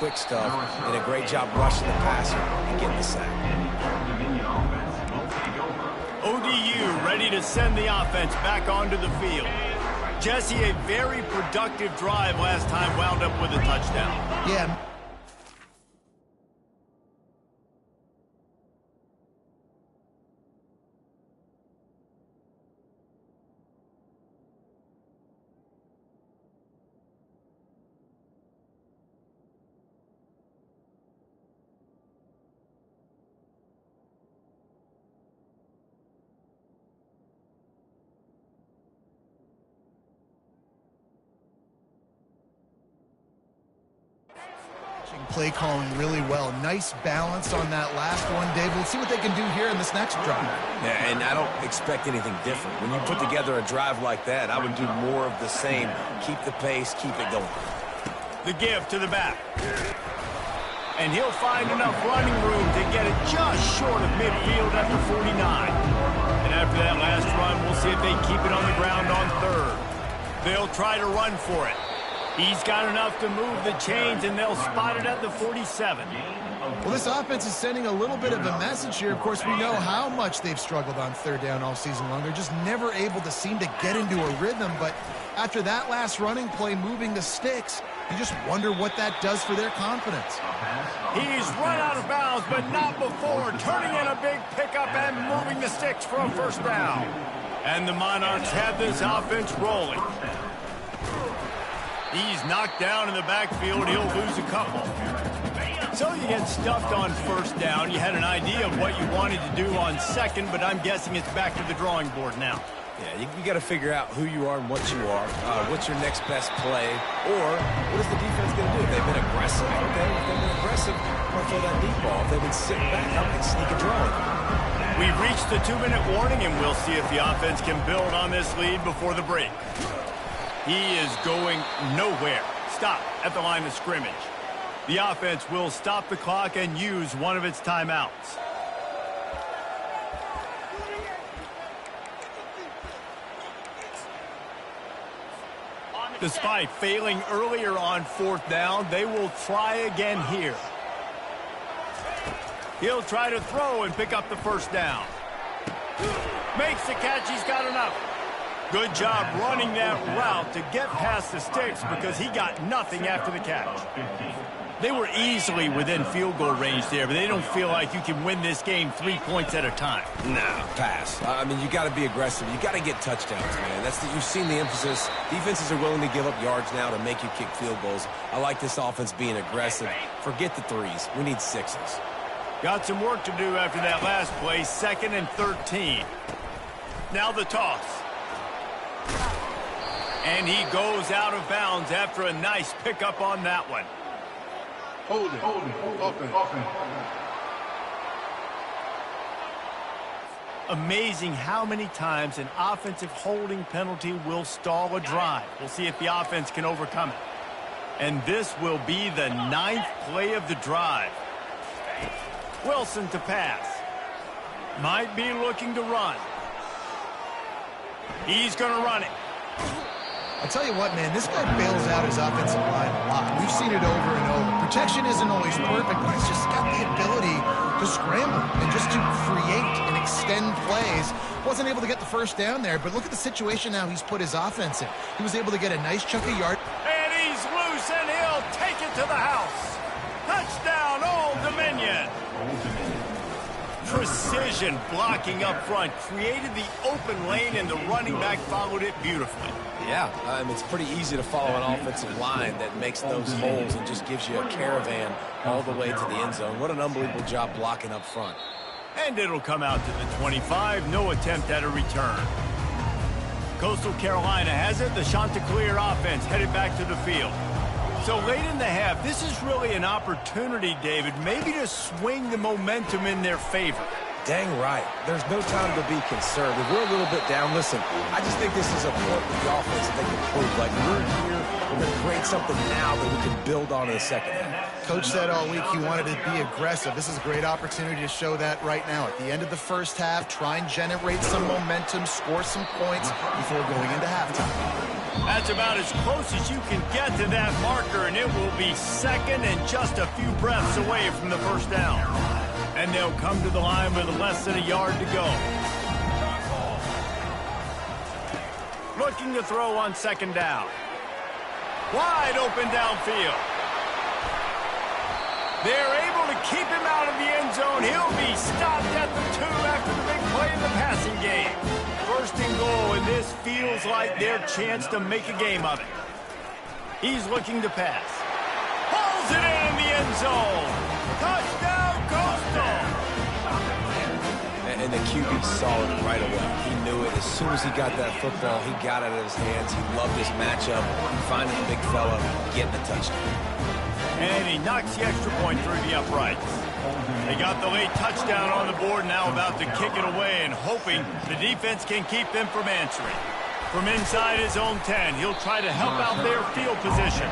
quick stuff, and a great job rushing the passer and getting the sack. ODU ready to send the offense back onto the field. Jesse, a very productive drive last time wound up with a touchdown. Yeah. Play calling really well. Nice balance on that last one, Dave. We'll see what they can do here in this next drive. Yeah, and I don't expect anything different. When you put together a drive like that, I would do more of the same. Keep the pace, keep it going. The give to the back. And he'll find enough running room to get it just short of midfield at the 49. And after that last run, we'll see if they keep it on the ground on third. They'll try to run for it. He's got enough to move the chains, and they'll spot it at the 47. Well, this offense is sending a little bit of a message here. Of course, we know how much they've struggled on third down all season long. They're just never able to seem to get into a rhythm. But after that last running play, moving the sticks, you just wonder what that does for their confidence. He's run out of bounds, but not before turning in a big pickup and moving the sticks for a first down. And the Monarchs have this offense rolling. He's knocked down in the backfield. He'll lose a couple. So you get stuffed on first down. You had an idea of what you wanted to do on second, but I'm guessing it's back to the drawing board now. Yeah, you got to figure out who you are and what you are. What's your next best play? Or what is the defense going to do? If they've been aggressive, okay. If they've been aggressive, they'll throw that deep ball. If they've been sitting back, how can they sneak a draw? We've reached the 2-minute warning, and we'll see if the offense can build on this lead before the break. He is going nowhere. Stop at the line of scrimmage. The offense will stop the clock and use one of its timeouts. Despite failing earlier on fourth down, they will try again here. He'll try to throw and pick up the first down. Makes the catch. He's got enough. Good job running that route to get past the sticks because he got nothing after the catch. They were easily within field goal range there, but they don't feel like you can win this game 3 points at a time. No, pass. I mean, you got to be aggressive. You got to get touchdowns, man. You've seen the emphasis. Defenses are willing to give up yards now to make you kick field goals. I like this offense being aggressive. Forget the threes. We need sixes. Got some work to do after that last play, 2nd and 13. Now the toss. And he goes out of bounds after a nice pickup on that one. Hold it. Open. Amazing how many times an offensive holding penalty will stall a drive. We'll see if the offense can overcome it. And this will be the 9th play of the drive. Wilson to pass. Might be looking to run. He's going to run it. I'll tell you what, man, this guy bails out his offensive line a lot. We've seen it over and over. Protection isn't always perfect, but he's just got the ability to scramble and just to create and extend plays. Wasn't able to get the first down there, but look at the situation now he's put his offense in. He was able to get a nice chunk of yard. And he's loose, and he'll take it to the house. Touchdown, Old Dominion. Precision blocking up front created the open lane, and the running back followed it beautifully. Yeah, it's pretty easy to follow an offensive line that makes those holes and just gives you a caravan all the way to the end zone. What an unbelievable job blocking up front. And it'll come out to the 25. No attempt at a return. Coastal Carolina has it. The Chanticleer offense headed back to the field. So late in the half, this is really an opportunity, David, maybe to swing the momentum in their favor. Dang right. There's no time to be conservative. We're a little bit down. Listen, I just think this is a point with the offense that they can prove. Like, we're here, we're going to create something now that we can build on in the second half. Coach said all week he wanted to be aggressive. This is a great opportunity to show that right now. At the end of the first half, try and generate some momentum, score some points before going into halftime. That's about as close as you can get to that marker, and it will be second and just a few breaths away from the first down. And they'll come to the line with less than a yard to go. Looking to throw on second down. Wide open downfield. They're able to keep him out of the end zone. He'll be stopped at the 2 after the big play in the passing game. First and goal, and this feels like their chance to make a game of it. He's looking to pass. Pulls it in the end zone. Touchdown, Coastal. And the QB saw it right away. He knew it. As soon as he got that football, he got it out of his hands. He loved his matchup, finding the big fella, getting a touchdown. And he knocks the extra point through the uprights. They got the late touchdown on the board, now about to kick it away and hoping the defense can keep them from answering. From inside his own 10, he'll try to help out their field position.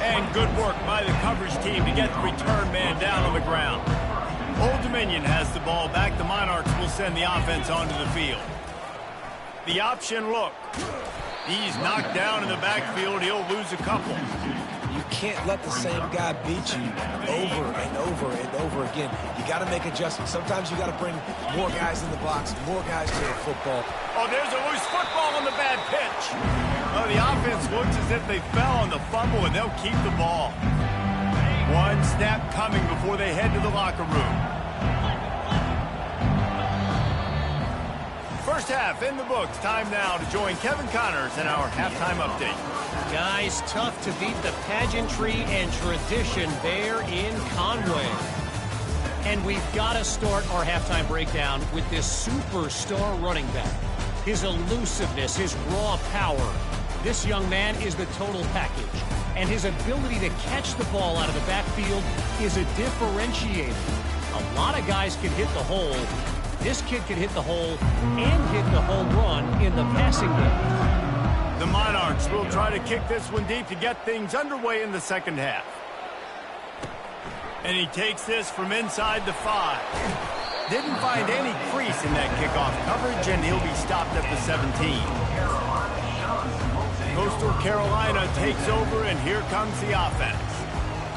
And good work by the coverage team to get the return man down on the ground. Old Dominion has the ball back. The Monarchs will send the offense onto the field. The option look. He's knocked down in the backfield. He'll lose a couple. You can't let the same guy beat you over and over and over again. You got to make adjustments. Sometimes you got to bring more guys in the box, more guys to the football. Oh, there's a loose football on the bad pitch. Oh, the offense looks as if they fell on the fumble, and they'll keep the ball. One snap coming before they head to the locker room. First half in the books. Time now to join Kevin Connors in our halftime update. Guys, tough to beat the pageantry and tradition there in Conway. And we've got to start our halftime breakdown with this superstar running back. His elusiveness, his raw power. This young man is the total package. And his ability to catch the ball out of the backfield is a differentiator. A lot of guys can hit the hole. This kid can hit the hole and hit the home run in the passing game. The Monarchs will try to kick this one deep to get things underway in the second half. And he takes this from inside the 5. Didn't find any crease in that kickoff coverage, and he'll be stopped at the 17. Coastal Carolina takes over, and here comes the offense.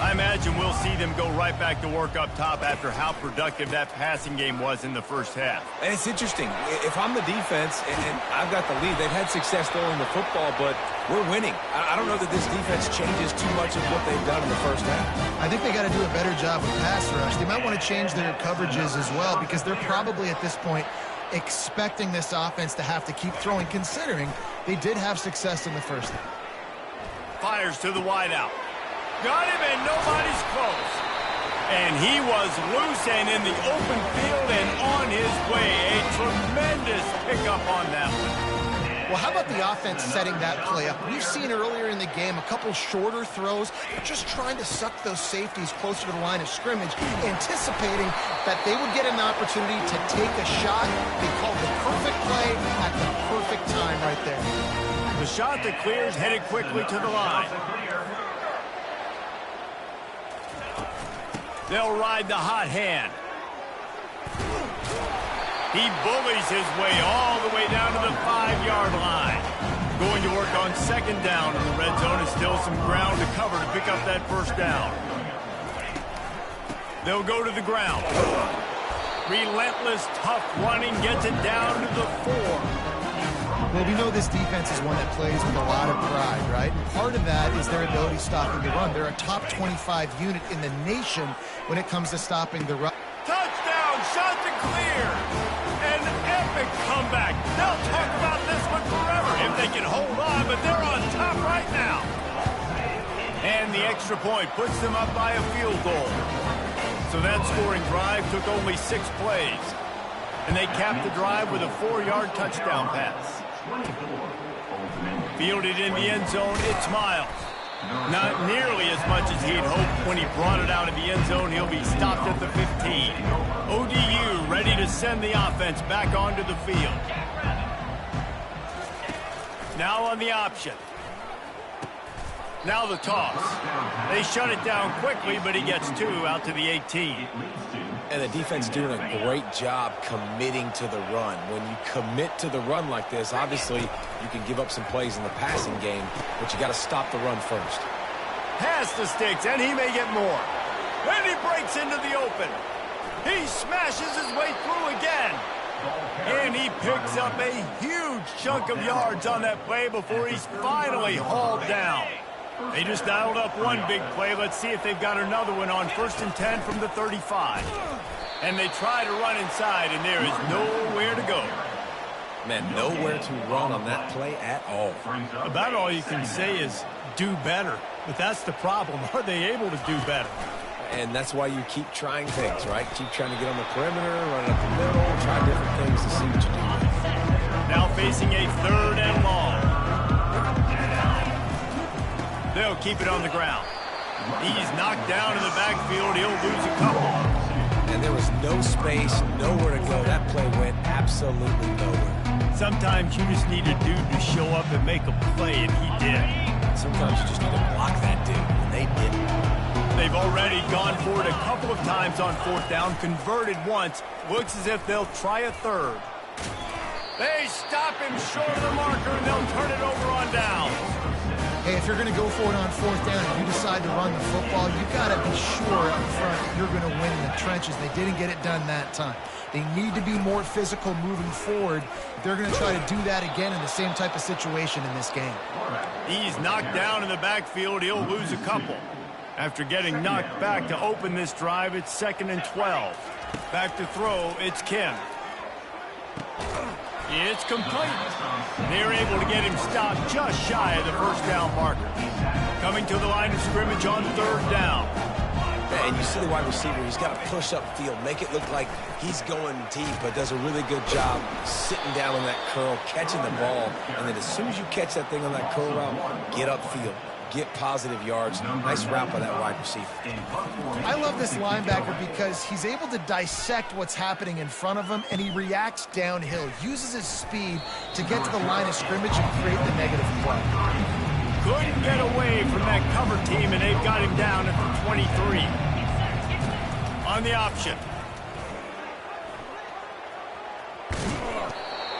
I imagine we'll see them go right back to work up top after how productive that passing game was in the first half. And it's interesting. If I'm the defense and I've got the lead, they've had success throwing the football, but we're winning. I don't know that this defense changes too much of what they've done in the first half. I think they got to do a better job with pass rush. They might want to change their coverages as well, because they're probably at this point expecting this offense to have to keep throwing, considering they did have success in the first half. Fires to the wideout. Got him, and nobody's close. And he was loose and in the open field and on his way. A tremendous pickup on that one. Well, how about the offense setting that play up? We've seen earlier in the game a couple shorter throws. They're just trying to suck those safeties closer to the line of scrimmage, anticipating that they would get an opportunity to take a shot. They called the perfect play at the perfect time right there. The shot that clears headed quickly to the line. They'll ride the hot hand. He bullies his way all the way down to the 5-yard line. Going to work on second down in the red zone. Is still some ground to cover to pick up that first down. They'll go to the ground. Relentless, tough running gets it down to the 4. Well, we know this defense is one that plays with a lot of pride, right? And part of that is their ability stopping the run. They're a top 25 unit in the nation when it comes to stopping the run. Touchdown, shot to clear. An epic comeback. They'll talk about this one forever if they can hold on, but they're on top right now. And the extra point puts them up by a field goal. So that scoring drive took only 6 plays. And they capped the drive with a 4-yard touchdown pass. Fielded in the end zone, it's Miles. Not nearly as much as he'd hoped when he brought it out of the end zone. He'll be stopped at the 15. ODU ready to send the offense back onto the field. Now on the option. Now the toss. They shut it down quickly, but he gets 2 out to the 18. And the defense doing a great job committing to the run. When you commit to the run like this, obviously you can give up some plays in the passing game, but you got to stop the run first. Pass the sticks, and he may get more. And he breaks into the open. He smashes his way through again. And he picks up a huge chunk of yards on that play before he's finally hauled down. They just dialed up one big play. Let's see if they've got another one on 1st and 10 from the 35. And they try to run inside, and there is nowhere to go. Man, nowhere to run on that play at all. About all you can say is do better. But that's the problem. Are they able to do better? And that's why you keep trying things, right? Keep trying to get on the perimeter, run up the middle, try different things to see what you do. Now facing a 3rd and long. They'll keep it on the ground. He's knocked down in the backfield. He'll lose a couple. And there was no space, nowhere to go. That play went absolutely nowhere. Sometimes you just need a dude to show up and make a play, and he did. Sometimes you just need to block that dude, and they didn't. They've already gone for it a couple of times on 4th down, converted once. Looks as if they'll try a 3rd. They stop him short of the marker, and they'll turn it over on down. Hey, if you're going to go for it on 4th down and you decide to run the football, you've got to be sure up front you're going to win in the trenches. They didn't get it done that time. They need to be more physical moving forward. They're going to try to do that again in the same type of situation in this game. He's knocked down in the backfield. He'll lose a couple. After getting knocked back to open this drive, it's 2nd and 12. Back to throw, it's Kim. It's complete. They're able to get him stopped just shy of the 1st down marker. Coming to the line of scrimmage on 3rd down. And you see the wide receiver, he's got to push up field, make it look like he's going deep, but does a really good job sitting down on that curl, catching the ball, and then as soon as you catch that thing on that curl route, get upfield. Get positive yards. Nice route by that wide receiver. I love this linebacker because he's able to dissect what's happening in front of him, and he reacts downhill, uses his speed to get to the line of scrimmage and create the negative play. Couldn't get away from that cover team, and they've got him down at the 23. On the option.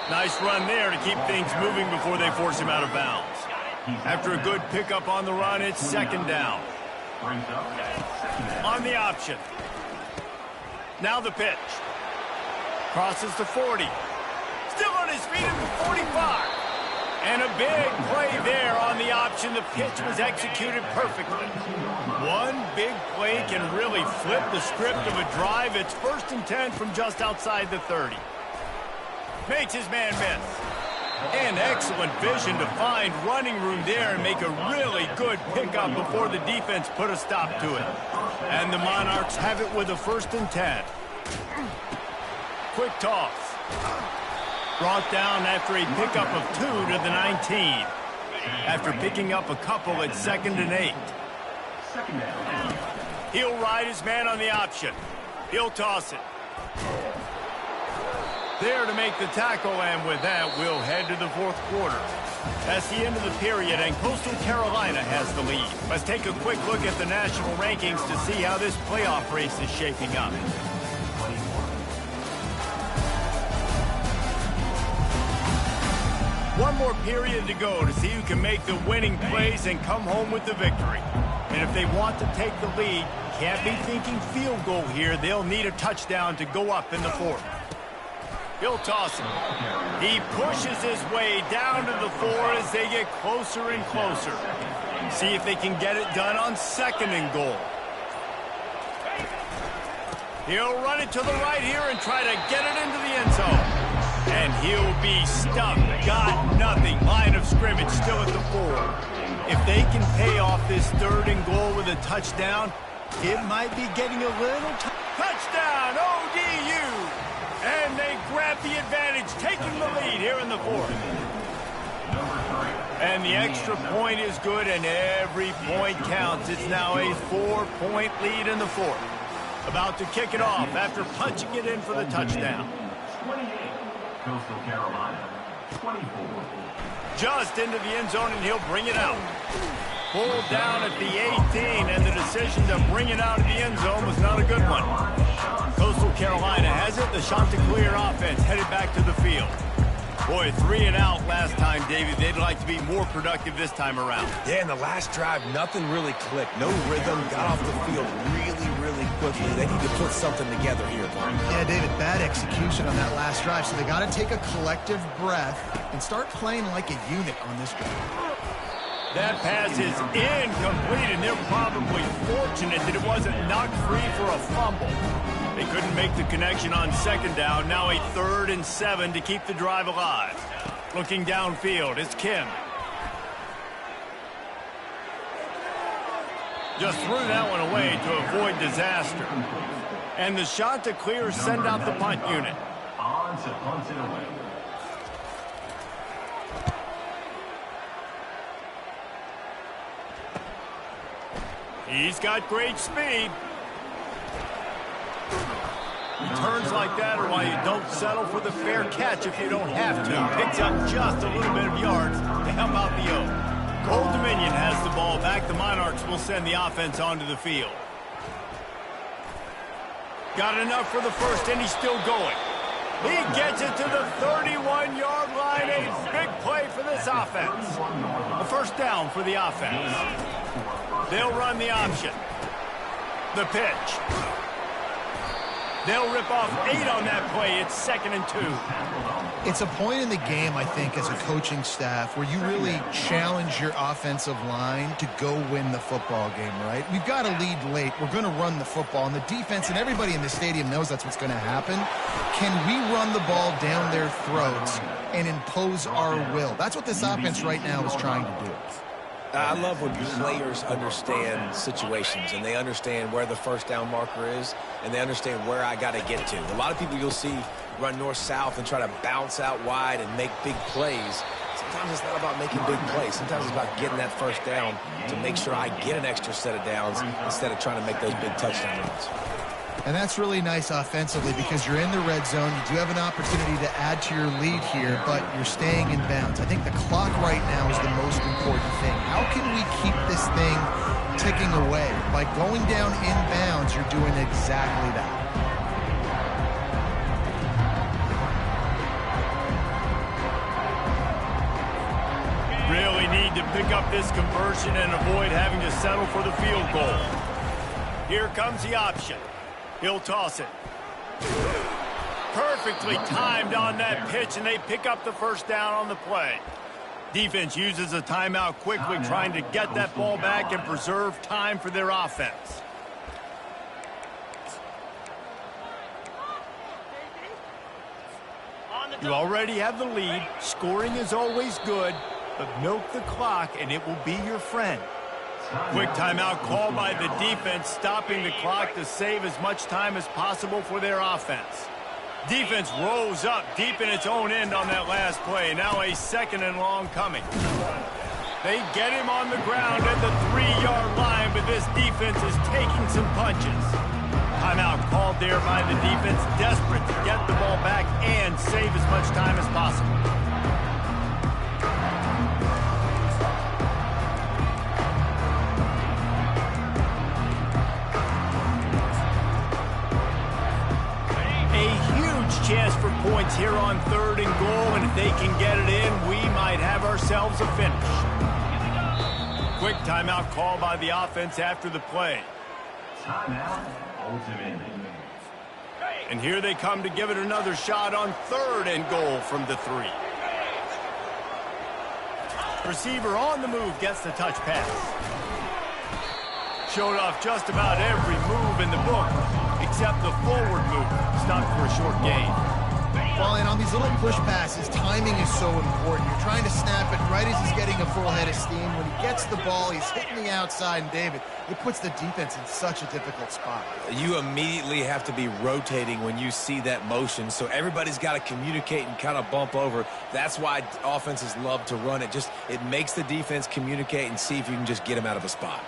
Nice run there to keep things moving before they force him out of bounds. After a good pickup on the run, it's 2nd down. On the option. Now the pitch. Crosses the 40. Still on his feet at the 45. And a big play there on the option. The pitch was executed perfectly. One big play can really flip the script of a drive. It's 1st and 10 from just outside the 30. Makes his man miss. And excellent vision to find running room there and make a really good pickup before the defense put a stop to it. And the Monarchs have it with a 1st and 10. Quick toss. Brought down after a pickup of 2 to the 19. After picking up a couple at 2nd and 8. He'll ride his man on the option. He'll toss it. There to make the tackle, and with that, we'll head to the 4th quarter. That's the end of the period, and Coastal Carolina has the lead. Let's take a quick look at the national rankings to see how this playoff race is shaping up. One more period to go to see who can make the winning plays and come home with the victory. And if they want to take the lead, can't be thinking field goal here. They'll need a touchdown to go up in the 4th. He'll toss it. He pushes his way down to the 4 as they get closer and closer. See if they can get it done on 2nd and goal. He'll run it to the right here and try to get it into the end zone. And he'll be stuck. Got nothing. Line of scrimmage still at the 4. If they can pay off this 3rd and goal with a touchdown, it might be getting a little touchdown, ODU! And they grab the advantage, taking the lead here in the 4th. And the extra point is good, and every point counts. It's now a 4-point lead in the 4th. About to kick it off after punching it in for the touchdown. 28, Coastal Carolina, 24. Just into the end zone, and he'll bring it out. Pulled down at the 18, and the decision to bring it out of the end zone was not a good one. Coastal Carolina has it. The Chanticleer offense headed back to the field. Boy, 3 and out last time, David. They'd like to be more productive this time around. Yeah, in the last drive, nothing really clicked. No rhythm, got off the field really quickly. They need to put something together here, Mark. Yeah, David, bad execution on that last drive, so they got to take a collective breath and start playing like a unit on this drive. That pass is incomplete, and they're probably fortunate that it wasn't knocked free for a fumble. They couldn't make the connection on second down. Now a 3rd and 7 to keep the drive alive. Looking downfield, it's Kim. Just threw that one away to avoid disaster. And the Chanticleer send out the punt unit. On to punt it away. He's got great speed. Returns like that are why you don't settle for the fair catch if you don't have to. Picks up just a little bit of yards to help out the O. Old Dominion has the ball back. The Monarchs will send the offense onto the field. Got enough for the first, and he's still going. He gets it to the 31-yard line. A big play for this offense. A first down for the offense. They'll run the option. The pitch. They'll rip off 8 on that play. It's 2nd and 2. It's a point in the game, I think, as a coaching staff where you really challenge your offensive line to go win the football game, right? We've got to lead late. We're going to run the football, and the defense and everybody in the stadium knows that's what's going to happen. Can we run the ball down their throats and impose our will? That's what this offense right now is trying to do. I love when players understand situations and they understand where the first down marker is and they understand where I got to get to. A lot of people you'll see run north-south and try to bounce out wide and make big plays. Sometimes it's not about making big plays. Sometimes it's about getting that first down to make sure I get an extra set of downs instead of trying to make those big touchdown runs. And that's really nice offensively because you're in the red zone. You do have an opportunity to add to your lead here, but you're staying in bounds. I think the clock right now is the most important thing. How can we keep this thing ticking away? By going down in bounds, you're doing exactly that. Really need to pick up this conversion and avoid having to settle for the field goal. Here comes the option. He'll toss it. Perfectly timed on that pitch, and they pick up the first down on the play. Defense uses a timeout quickly, trying to get that ball back and preserve time for their offense. You already have the lead. Scoring is always good, but milk the clock, and it will be your friend. Quick timeout called by the defense, stopping the clock to save as much time as possible for their offense. Defense rose up deep in its own end on that last play. Now a 2nd and long coming. They get him on the ground at the 3-yard line, but this defense is taking some punches. Timeout called there by the defense, desperate to get the ball back and save as much time as possible. Chance for points here on 3rd and goal, and if they can get it in, we might have ourselves a finish. Quick timeout call by the offense after the play. Timeout, ultimate. And here they come to give it another shot on 3rd and goal from the 3. Receiver on the move gets the touch pass. Showed off just about every move in the book, except the forward move. Stopped for a short gain. Well, and on these little push passes, timing is so important. You're trying to snap it right as he's getting a full head of steam. When he gets the ball, he's hitting the outside, and David, it puts the defense in such a difficult spot. You immediately have to be rotating when you see that motion, so everybody's got to communicate and kind of bump over. That's why offenses love to run it. It makes the defense communicate and see if you can just get him out of a spot.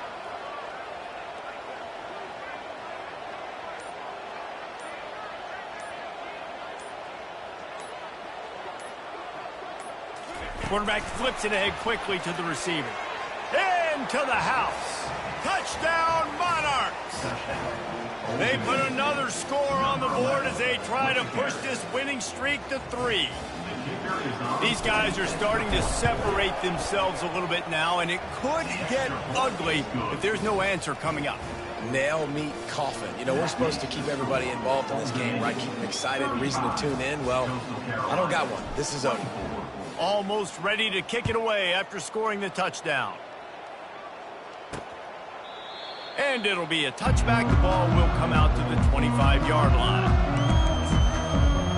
Quarterback flips it ahead quickly to the receiver. And into the house. Touchdown, Monarchs! They put another score on the board as they try to push this winning streak to 3. These guys are starting to separate themselves a little bit now, and it could get ugly if there's no answer coming up. Nail, meat, coffin. You know, we're supposed to keep everybody involved in this game, right? Keep them excited, a reason to tune in. Well, I don't got one. This is over. Almost ready to kick it away after scoring the touchdown. And it'll be a touchback. The ball will come out to the 25-yard line.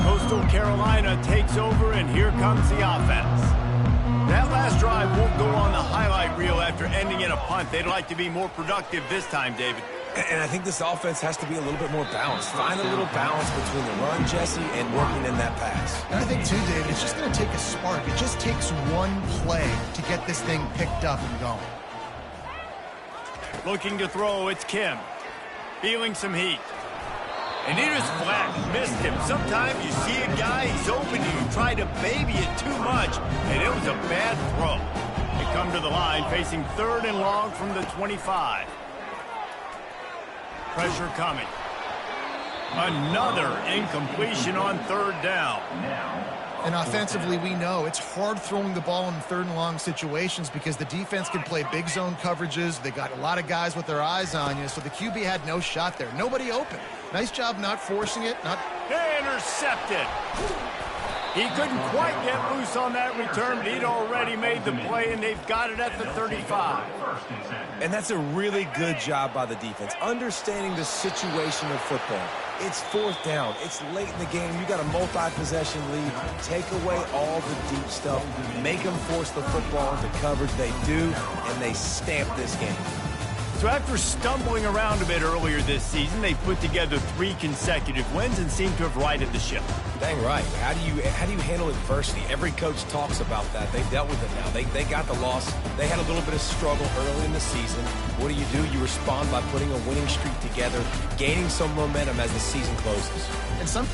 Coastal Carolina takes over, and here comes the offense. That last drive won't go on the highlight reel after ending in a punt. They'd like to be more productive this time, David. And I think this offense has to be a little bit more balanced. Find a little balance between the run, Jesse, and working in that pass. And I think, too, David, it's just going to take a spark. It just takes one play to get this thing picked up and going. Looking to throw, it's Kim. Feeling some heat. And he just flat missed him. Sometimes you see a guy, he's open, and you try to baby it too much, and it was a bad throw. They come to the line, facing 3rd and long from the 25. Pressure coming. Another incompletion on 3rd down. And offensively, we know it's hard throwing the ball in 3rd and long situations because the defense can play big zone coverages. They got a lot of guys with their eyes on you, so the QB had no shot there. Nobody open. Nice job not forcing it. Intercepted. He couldn't quite get loose on that return, but he'd already made the play, and they've got it at the 35. And that's a really good job by the defense, understanding the situation of football. It's 4th down. It's late in the game. You got a multi-possession lead. Take away all the deep stuff. Make them force the football into coverage. They do, and they stamp this game. So after stumbling around a bit earlier this season, they put together 3 consecutive wins and seem to have righted the ship. Dang right. How do you handle adversity? Every coach talks about that. They've dealt with it now. They got the loss. They had a little bit of struggle early in the season. What do? You respond by putting a winning streak together, gaining some momentum as the season closes. And some...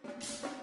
it.